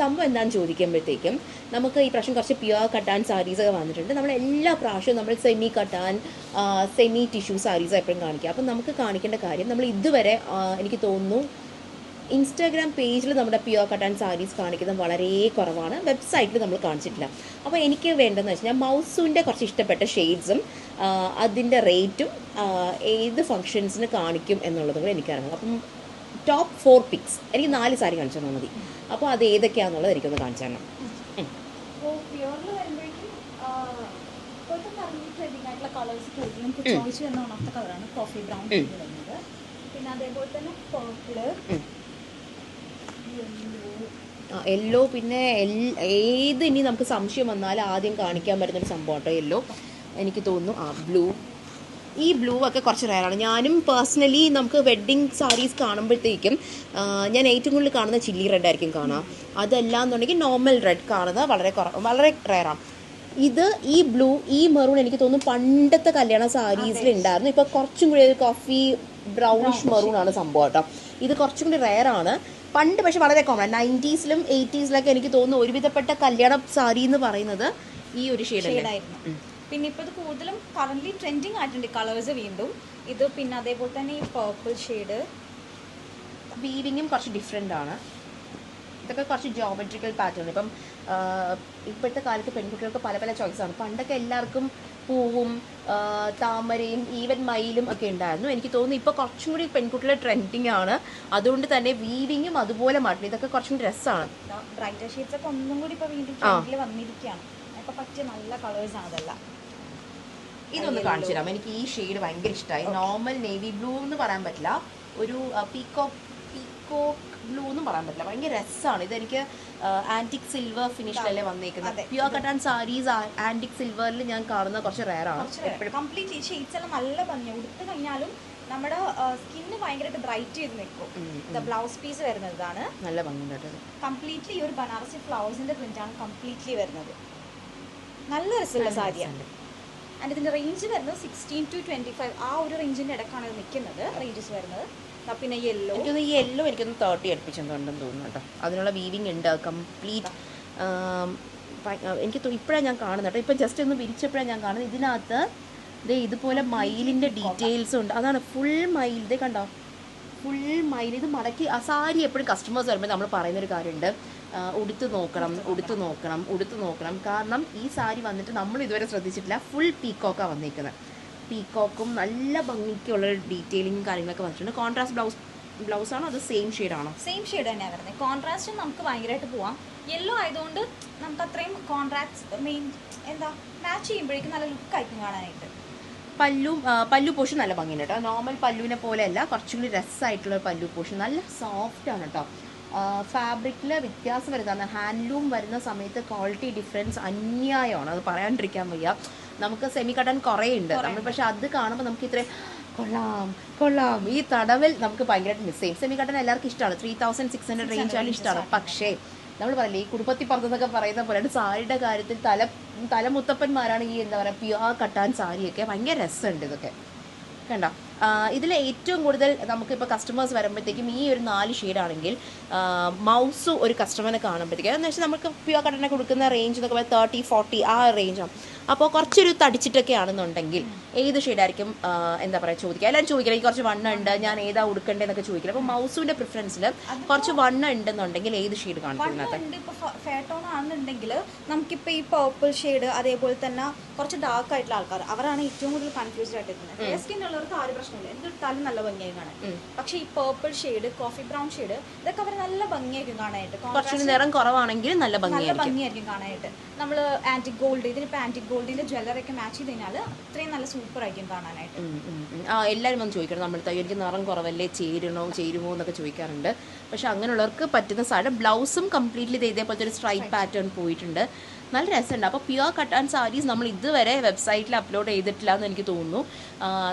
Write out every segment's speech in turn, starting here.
സംഭവം എന്താണെന്ന് ചോദിക്കുമ്പോഴത്തേക്കും നമുക്ക് ഈ പ്രാവശ്യം കുറച്ച് പ്യുവർ കട്ടാൻ സാരീസൊക്കെ വന്നിട്ടുണ്ട്. നമ്മൾ എല്ലാ പ്രാവശ്യവും നമ്മൾ സെമി കട്ടാൻ സെമി ടിഷ്യൂ സാരീസ് എപ്പോഴും കാണിക്കുക. അപ്പം നമുക്ക് കാണിക്കേണ്ട കാര്യം നമ്മൾ ഇതുവരെ എനിക്ക് തോന്നുന്നു ഇൻസ്റ്റാഗ്രാം പേജിൽ നമ്മുടെ പ്യുവർ കട്ടാൻ സാരീസ് കാണിക്കുന്നത് വളരെ കുറവാണ്, വെബ്സൈറ്റിൽ നമ്മൾ കാണിച്ചിട്ടില്ല. അപ്പോൾ എനിക്ക് വേണ്ടതെന്ന് വെച്ചാൽ മൗസൂൻ്റെ കുറച്ച് ഇഷ്ടപ്പെട്ട ഷെയ്ഡ്സും അതിൻ്റെ റേറ്റും ഏത് ഫങ്ഷൻസിന് കാണിക്കും എന്നുള്ളതും കൂടെ എനിക്കറിയാം. അപ്പം ടോപ്പ് 4 പിക്സ് എനിക്ക് 4 സാരി കാണിച്ചു തന്നാൽ മതി. അപ്പോൾ അത് ഏതൊക്കെയാണെന്നുള്ളത് എനിക്കൊന്ന് കാണിച്ചു തരണം. പിന്നെ അതേപോലെ തന്നെ പർപ്പിള്, യെല്ലോ, പിന്നെ ഏത് ഇനി നമുക്ക് സംശയം വന്നാലും ആദ്യം കാണിക്കാൻ പറ്റുന്നൊരു സംഭവം കേട്ടോ യെല്ലോ. എനിക്ക് തോന്നുന്നു ബ്ലൂ. ഈ ബ്ലൂ ഒക്കെ കുറച്ച് റയറാണ്. ഞാനും പേഴ്സണലി നമുക്ക് വെഡ്ഡിങ് സാരീസ് കാണുമ്പോഴത്തേക്കും ഞാൻ ഏറ്റവും കൂടുതൽ കാണുന്ന ചില്ലി റെഡ് ആയിരിക്കും കാണാം. അതല്ലാന്നുണ്ടെങ്കിൽ നോർമൽ റെഡ് കാണുന്നത് വളരെ റയറാണ്. ഈ ബ്ലൂ, ഈ മെറൂൺ എനിക്ക് തോന്നുന്നു പണ്ടത്തെ കല്യാണ സാരീസിൽ ഉണ്ടായിരുന്നു. ഇപ്പോൾ കുറച്ചും കൂടി ഒരു കോഫി ബ്രൗണിഷ് മെറൂൺ ആണ് സംഭവം കേട്ടോ. ഇത് കുറച്ചും കൂടി റയറാണ്. പണ്ട് പക്ഷെ വളരെ കോമൺ 90s-ലും 80s-ലൊക്കെ എനിക്ക് തോന്നുന്നു ഒരുവിധപ്പെട്ട കല്യാണ സാരി എന്ന് പറയുന്നത് ഈ ഒരു ഷെയ്ഡായിരുന്നു. പിന്നെ ഇപ്പോൾ ഇത് കൂടുതലും കറന്റ് ട്രെൻഡിങ് ആയിട്ടുണ്ട് കളേഴ്സ് വീണ്ടും. ഇത് പിന്നെ അതേപോലെ തന്നെ ഈ പർപ്പിൾ ഷെയ്ഡ്, വീവിങ്ങും കുറച്ച് ഡിഫറെൻ്റ് ആണ്. ഇതൊക്കെ കുറച്ച് ജോമെട്രിക്കൽ പാറ്റേൺ. ഇപ്പം ഇപ്പോഴത്തെ കാലത്ത് പെൺകുട്ടികൾക്ക് പല പല ചോയ്സാണ്. പണ്ടൊക്കെ എല്ലാവർക്കും പൂവും താമരയും ഈവൻ മയിലും ഒക്കെ ഉണ്ടായിരുന്നു. എനിക്ക് തോന്നുന്നു ഇപ്പോൾ കുറച്ചും കൂടി പെൺകുട്ടികളുടെ ട്രെൻഡിങ് ആണ്. അതുകൊണ്ട് തന്നെ വീവിങ്ങും അതുപോലെ മാറ്റണം. ഇതൊക്കെ കുറച്ചും കൂടി രസമാണ്. ബ്രൈറ്റർ ഷെയ്ഡ്സ് ഒക്കെ ഒന്നും കൂടി ഇപ്പോൾ വീണ്ടും ട്രെൻഡിൽ വന്നിരിക്കുകയാണ്. ഇപ്പോൾ പറ്റിയ നല്ല കളേഴ്സ് ആണ് അതെല്ലാം. ഇതൊന്ന് കാണിച്ചു തരാം. എനിക്ക് ഈ ഷെയ്ഡ് ഭയങ്കര ഇഷ്ടമായി. നോർമൽ നേവി ബ്ലൂ എന്ന് പറയാൻ പറ്റില്ല, ഒരു പീക്കോക്ക് ബ്ലൂ എന്നും പറയാൻ പറ്റില്ല, ഭയങ്കര രസമാണ്. ഇതെനിക്ക് ആന്റിക് സിൽവർ ഫിനിഷിലല്ലേ വന്നേക്കുന്നത്. പ്യുവർ കട്ടാൻ സാരീസ് ആന്റിക് സിൽവറിൽ ഞാൻ കാണുന്ന കുറച്ച് റയറാണ്. കംപ്ലീറ്റ്ലി ഷെയ്ഡ്സ് എല്ലാം നല്ല ഭംഗിയാണ്. ഉടുത്ത് കഴിഞ്ഞാലും നമ്മുടെ സ്കിന്ന് ഭയങ്കരമായിട്ട് ബ്രൈറ്റ് ചെയ്ത് നിൽക്കും. ബ്ലൗസ് പീസ് വരുന്നത് ഇതാണ്, നല്ല ഭംഗിയുണ്ട്. കംപ്ലീറ്റ്ലി ഒരു ബനാറസി ഫ്ലവേഴ്സിന്റെ പ്രിന്റാണ് കംപ്ലീറ്റ്ലി വരുന്നത്. നല്ല രസമുള്ള സാരിയാണ്. ആൻഡ് ഇതിന്റെ റേഞ്ച് വരുന്നത് 16 to 25 ആ ഒരു റേഞ്ചിന്റെ ഇടക്കാണ് ഇത് നിൽക്കുന്നത് റേഞ്ചസ് വരുന്നത്. പിന്നെ യെല്ലോ, എനിക്കൊന്ന് ഈ യെല്ലോ എനിക്കൊന്ന് 30 അടുപ്പിച്ചെന്തുണ്ടെന്ന് തോന്നുന്നു കേട്ടോ. അതിനുള്ള വീവിങ് ഉണ്ട് കംപ്ലീറ്റ്. എനിക്ക് ഇപ്പോഴാണ് ഞാൻ കാണുന്നത് കേട്ടോ. ഇപ്പം ജസ്റ്റ് ഒന്ന് വിരിച്ചപ്പോഴാണ് ഞാൻ കാണുന്നത്. ഇതിനകത്ത് ഇതുപോലെ മയിലിൻ്റെ ഡീറ്റെയിൽസും ഉണ്ട്. അതാണ് ഫുൾ മയിൽ. ഇതേ കണ്ടോ, ഫുൾ മയിൽ. ഇത് മടക്കി ആ സാരി എപ്പോഴും കസ്റ്റമേഴ്സ് വരുമ്പോൾ നമ്മൾ പറയുന്നൊരു കാര്യമുണ്ട്, ഉടുത്ത് നോക്കണം. കാരണം ഈ സാരി വന്നിട്ട് നമ്മൾ ഇതുവരെ ശ്രദ്ധിച്ചിട്ടില്ല, ഫുൾ പീക്കോക്കാണ് വന്നിരിക്കുന്നത്. പീക്കോക്കും നല്ല ഭംഗിക്കുള്ള ഡീറ്റെയിലിങ്ങും കാര്യങ്ങളൊക്കെ വന്നിട്ടുണ്ട്. കോൺട്രാസ്റ്റ് ബ്ലൗസാണോ അത് സെയിം ഷെയ്ഡാണോ? സെയിം ഷെയ്ഡ് തന്നെയാണ് വരുന്നത്. കോൺട്രാസ്റ്റ് നമുക്ക് ഭയങ്കരമായിട്ട് പോവാം. യെല്ലോ ആയതുകൊണ്ട് നമുക്ക് അത്രയും കോൺട്രാസ്റ്റ് മാച്ച് ചെയ്യുമ്പോഴേക്കും നല്ല ലുക്കായിരിക്കും കാണാനായിട്ട്. പല്ലു പോഷൻ നല്ല ഭംഗിയുണ്ട് കേട്ടോ. നോർമൽ പല്ലുവിനെ പോലെയല്ല, കുറച്ചും കൂടി രസമായിട്ടുള്ള പല്ലു പോഷൻ. നല്ല സോഫ്റ്റ് ആണ് കേട്ടോ. ഫാബ്രിക്കിൽ വ്യത്യാസം വരുന്നതാണ്. ഹാൻഡ്ലൂം വരുന്ന സമയത്ത് ക്വാളിറ്റി ഡിഫറൻസ് അന്യായമാണ്, അത് പറയാണ്ടിരിക്കാൻ വയ്യ. നമുക്ക് സെമി കട്ടൻ കുറേ ഉണ്ട് നമ്മൾ, പക്ഷെ അത് കാണുമ്പോൾ നമുക്ക് ഇത്രയും കൊള്ളാം ഈ തടവൽ നമുക്ക് ഭയങ്കരമായിട്ട് മിസ് ചെയ്യും. സെമി കട്ടൻ എല്ലാവർക്കും ഇഷ്ടമാണ്, 3600 റേഞ്ചാണ് ഇഷ്ടമാണ്. പക്ഷേ നമ്മൾ പറയില്ലേ ഈ കുടുംബത്തിൽ പറഞ്ഞതൊക്കെ പറയുന്ന പോലെ സാരിയുടെ കാര്യത്തിൽ തലമുത്തപ്പന്മാരാണ് ഈ പ്യുവർ കട്ടാൻ സാരിയൊക്കെ. ഭയങ്കര രസമുണ്ട് ഇതൊക്കെ കണ്ടോ. ഇതിൽ ഏറ്റവും കൂടുതൽ നമുക്കിപ്പോൾ കസ്റ്റമേഴ്സ് വരുമ്പോഴത്തേക്കും ഈ ഒരു 4 ഷെയ്ഡാണെങ്കിൽ മൗസ് ഒരു കസ്റ്റമറിനെ കാണുമ്പോഴത്തേക്കും എന്ന് വെച്ചാൽ നമുക്ക് പ്യുവർ കട്ടനെ കൊടുക്കുന്ന റേഞ്ച് എന്നൊക്കെ പറയുന്നത് 30-40 ആ റേഞ്ചാണ്. അപ്പോൾ കുറച്ചൊരു തടിച്ചിട്ടൊക്കെ ആണെന്നുണ്ടെങ്കിൽ ഏത് ഷെയ്ഡായിരിക്കും ചോദിക്കുക. എല്ലാവരും ചോദിക്കില്ല ഈ കുറച്ച് വണ്ണം ഉണ്ട്, ഞാൻ ഏതാ ഉടുക്കേണ്ടതെന്നൊക്കെ ചോദിക്കില്ല. അപ്പോൾ മൗസിൻ്റെ പ്രിഫറൻസിൽ കുറച്ച് വണ്ണം ഉണ്ടെന്നുണ്ടെങ്കിൽ ഏത് ഷെയ്ഡ് കാണിക്കുന്നത്? ഇപ്പോൾ ഫെയർടോൺ ആണെന്നുണ്ടെങ്കിൽ നമുക്കിപ്പോൾ ഈ പർപ്പിൾ ഷെയ്ഡ്, അതേപോലെ തന്നെ കുറച്ച് ഡാർക്ക് ആയിട്ടുള്ള ആൾക്കാർ, അവരാണ് ഏറ്റവും കൂടുതൽ കൺഫ്യൂസ്ഡ് ആയിട്ട് എത്തുന്നത്. ഫെയർ സ്കിൻ ഉള്ളവർക്ക് ആ ഒരു പ്രശ്നമില്ല, എന്തിട്ടാലും നല്ല ഭംഗിയായി കാണാൻ. പക്ഷേ ഈ purple shade, coffee brown shade, ഇതൊക്കെ അവർ നല്ല ഭംഗിയായിരിക്കും കാണാനായിട്ട്. കുറച്ചുകൂടി നിറം കുറവാണെങ്കിൽ നല്ല ഭംഗിയായിരിക്കും കാണാനായിട്ട്. നമ്മൾ ആന്റിക് ഗോൾഡ്, ഇതിനിപ്പോൾ ആന്റിക് ഗോൾഡിന്റെ ജ്വല്ലറി ഒക്കെ മാച്ച് ചെയ്ത് കഴിഞ്ഞാൽ അത്രയും നല്ല സൂപ്പർ ആയിരിക്കും കാണാനായിട്ട്. എല്ലാവരും വന്ന് ചോദിക്കണം, നമ്മൾ എനിക്ക് നിറം കുറവല്ലേ, ചേരുമോ എന്നൊക്കെ ചോദിക്കാറുണ്ട്. പക്ഷെ അങ്ങനെയുള്ളവർക്ക് പറ്റുന്ന സാരി. ബ്ലൗസും കംപ്ലീറ്റ്ലി ഇതേപോലത്തെ ഒരു സ്ട്രൈപ്പ് പാറ്റേൺ പോയിട്ടുണ്ട്, നല്ല രസമുണ്ട്. അപ്പോൾ പ്യുവർ കട്ടാൻ സാരീസ് നമ്മൾ ഇതുവരെ വെബ്സൈറ്റിൽ അപ്ലോഡ് ചെയ്തിട്ടില്ല എന്ന് എനിക്ക് തോന്നുന്നു.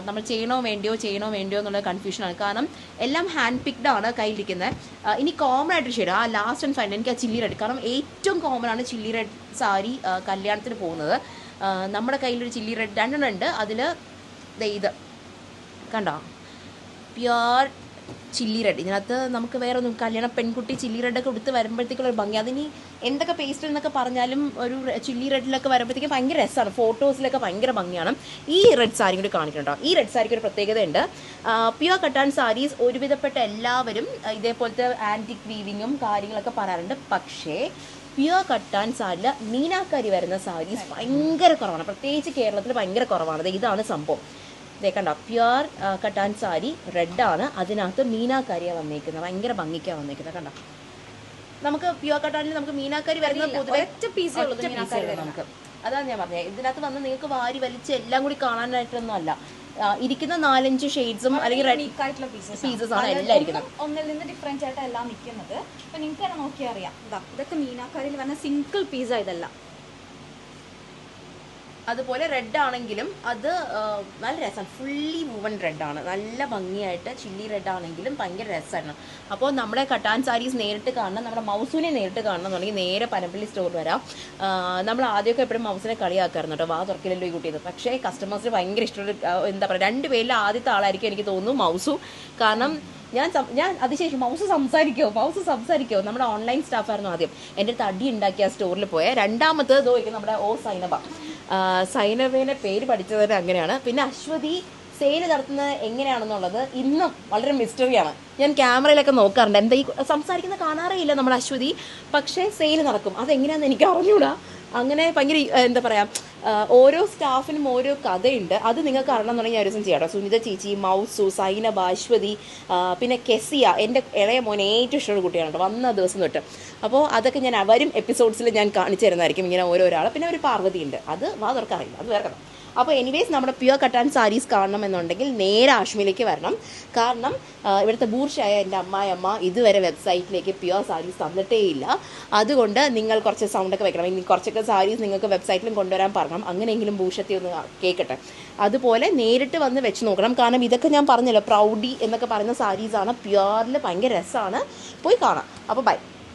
നമ്മൾ ചെയ്യണോ വേണ്ടിയോ എന്നുള്ള കൺഫ്യൂഷനാണ്. കാരണം എല്ലാം ഹാൻഡ് പിക്ഡ് ആണ് കയ്യിലിരിക്കുന്നത്. ഇനി കോമൺ ആയിട്ട് ഷെയ്ഡ് ലാസ്റ്റ് ആൻഡ് ഫൈനൽ എനിക്ക് ചില്ലി റെഡ്. കാരണം ഏറ്റവും കോമൺ ആണ് ചില്ലി റെഡ് സാരി കല്യാണത്തിന് പോകുന്നത്. നമ്മുടെ കയ്യിലൊരു ചില്ലി റെഡ് 2 ഉണ്ട്. അതിൽ ഇത് കണ്ടോ, പ്യുവർ ചില്ലി റെഡ്. ഇതിനകത്ത് നമുക്ക് വേറെ ഒന്നും കല്യാണ പെൺകുട്ടി ചില്ലി റെഡൊക്കെ എടുത്ത് വരുമ്പോഴത്തേക്കുള്ള ഒരു ഭംഗി, അതിനി എന്തൊക്കെ പേസ്റ്റ് എന്നൊക്കെ പറഞ്ഞാലും ഒരു ചില്ലി റെഡിലൊക്കെ വരുമ്പോഴത്തേക്കും ഭയങ്കര രസമാണ്, ഫോട്ടോസിലൊക്കെ ഭയങ്കര ഭംഗിയാണ്. ഈ റെഡ് സാരി കൂടി കാണിക്കുന്നുണ്ടോ. ഈ റെഡ് സാരിക്ക് ഒരു പ്രത്യേകതയുണ്ട്. പ്യുവർ കട്ടാൻ സാരീസ് ഒരുവിധപ്പെട്ട എല്ലാവരും ഇതേപോലത്തെ ആൻറ്റിക് വീവിങ്ങും കാര്യങ്ങളൊക്കെ പറയാറുണ്ട്. പക്ഷേ പ്യുവർ കട്ടാൻ സാരിയിൽ മീനാക്കാരി വരുന്ന സാരീസ് ഭയങ്കര കുറവാണ്, പ്രത്യേകിച്ച് കേരളത്തിൽ ഭയങ്കര കുറവാണ്. ഇതാണ് സംഭവം. ഇതേ കണ്ടോ, പ്യുവർ കട്ടാൻ സാരി റെഡാണ്, അതിനകത്ത് മീനാക്കാരിയാണ് വന്നേക്കുന്നത്, ഭയങ്കര ഭംഗിക്കാണ് വന്നേക്കുന്നത്. കണ്ടോ, നമുക്ക് പ്യുവർ കട്ടാനിൽ നമുക്ക് മീനാക്കാരി വരുന്നത് പൊതുവെ നമുക്ക്, അതാണ് ഞാൻ പറഞ്ഞത്. ഇതിനകത്ത് വന്ന് നിങ്ങൾക്ക് വാരി വലിച്ച് എല്ലാം കൂടി കാണാനായിട്ടൊന്നും അല്ല, ഇരിക്കുന്ന 4-5 ഷെയ്ഡ്സും അല്ലെങ്കിൽ പീസസ് ആണ് എല്ലാം ഇരിക്കുന്നത്. ഒന്നിൽ നിന്ന് ഡിഫറൻസ് ആയിട്ട് എല്ലാം നിൽക്കുന്നത്. അപ്പൊ നിങ്ങൾക്ക് തന്നെ നോക്കിയാൽ അറിയാം, ഇതൊക്കെ മീനാക്കാരിൽ വരുന്ന സിംഗിൾ പീസാ ഇതെല്ലാം. അതുപോലെ റെഡ് ആണെങ്കിലും അത് നല്ല രസമാണ്, ഫുള്ളി മൂവൻ റെഡാണ്, നല്ല ഭംഗിയായിട്ട്. ചില്ലി റെഡ് ആണെങ്കിലും ഭയങ്കര രസമാണ്. അപ്പോൾ നമ്മുടെ കട്ടാൻ സാരീസ് നേരിട്ട് കാണണം, നമ്മുടെ മൗസൂനെ നേരിട്ട് കാണണം എന്നുണ്ടെങ്കിൽ നേരെ പനമ്പള്ളി സ്റ്റോർ വരാം. നമ്മൾ ആദ്യമൊക്കെ എപ്പോഴും മൗസിനെ കളിയാക്കായിരുന്നു കേട്ടോ, വാ തുറക്കില്ലല്ലോ ഈ കുട്ടിയത്. പക്ഷേ കസ്റ്റമേഴ്സിന് ഭയങ്കര ഇഷ്ടമുള്ള എന്താ പറയുക, 2 പേരിൽ ആദ്യത്തെ ആളായിരിക്കും എനിക്ക് തോന്നുന്നു മൗസു. കാരണം ഞാൻ അതിശേഷം മൗസ് സംസാരിക്കുമോ നമ്മുടെ ഓൺലൈൻ സ്റ്റാഫായിരുന്നു ആദ്യം. എൻ്റെ അടുത്ത് അടി ഉണ്ടാക്കിയ സ്റ്റോറിൽ പോയ. രണ്ടാമത്തത് ചോദിക്കും നമ്മുടെ സൈനബേനെ പേര് പഠിച്ചത് അങ്ങനെയാണ്. പിന്നെ അശ്വതി സെയിൽ നടത്തുന്നത് എങ്ങനെയാണെന്നുള്ളത് ഇന്നും വളരെ മിസ്റ്ററിയാണ്. ഞാൻ ക്യാമറയിലൊക്കെ നോക്കാറുണ്ട്, എന്താ ഈ സംസാരിക്കുന്ന കാണാറേ ഇല്ല നമ്മുടെ അശ്വതി, പക്ഷേ സെയിൽ നടക്കും. അതെങ്ങനെയാണെന്ന് എനിക്ക് അറിഞ്ഞൂടാ. അങ്ങനെ ഭയങ്കര എന്താ പറയുക, ഓരോ സ്റ്റാഫിനും ഓരോ കഥയുണ്ട്. അത് നിങ്ങൾക്ക് അറിയണമെന്നുണ്ടെങ്കിൽ ഞാൻ ഒരു ദിവസം ചെയ്യാം. സുനിത ചേച്ചി, മൗസു, സൈനബ, അശ്വതി, പിന്നെ കെസിയ, എൻ്റെ ഇളയ മോനെ ഏറ്റവും ഇഷ്ടമുള്ള കുട്ടിയാണ് വന്ന ദിവസം തൊട്ട്. അപ്പോൾ അതൊക്കെ ഞാൻ വരും എപ്പിസോഡ്സിൽ ഞാൻ കാണിച്ചു തരുന്നതായിരിക്കും, ഇങ്ങനെ ഓരോരാൾ. പിന്നെ ഒരു പാർവതി ഉണ്ട്, അത് വാ തുറക്കാറില്ല, അത് വേറെ കഥ. അപ്പോൾ എനിവേസ് നമ്മുടെ പ്യുവർ കട്ടാൻ സാരീസ് കാണണം എന്നുണ്ടെങ്കിൽ നേരെ ആഷ്മിയിലേക്ക് വരണം. കാരണം ഇവിടുത്തെ ബൂർഷായ എൻ്റെ അമ്മായിയമ്മ ഇതുവരെ വെബ്സൈറ്റിലേക്ക് പ്യുവർ സാരീസ് തന്നിട്ടേ ഇല്ല. അതുകൊണ്ട് നിങ്ങൾ കുറച്ച് സൗണ്ടൊക്കെ വെക്കണം, ഇനി കുറച്ചൊക്കെ സാരീസ് നിങ്ങൾക്ക് വെബ്സൈറ്റിലും കൊണ്ടുവരാൻ പറയണം, അങ്ങനെയെങ്കിലും ഭൂഷത്തി ഒന്ന് കേൾക്കട്ടെ. അതുപോലെ നേരിട്ട് വന്ന് വെച്ച് നോക്കണം. കാരണം ഇതൊക്കെ ഞാൻ പറഞ്ഞല്ലോ, പ്രൗഡി എന്നൊക്കെ പറയുന്ന സാരീസാണ്, പ്യുവറിൽ ഭയങ്കര രസമാണ്, പോയി കാണാം. അപ്പോൾ ബൈ.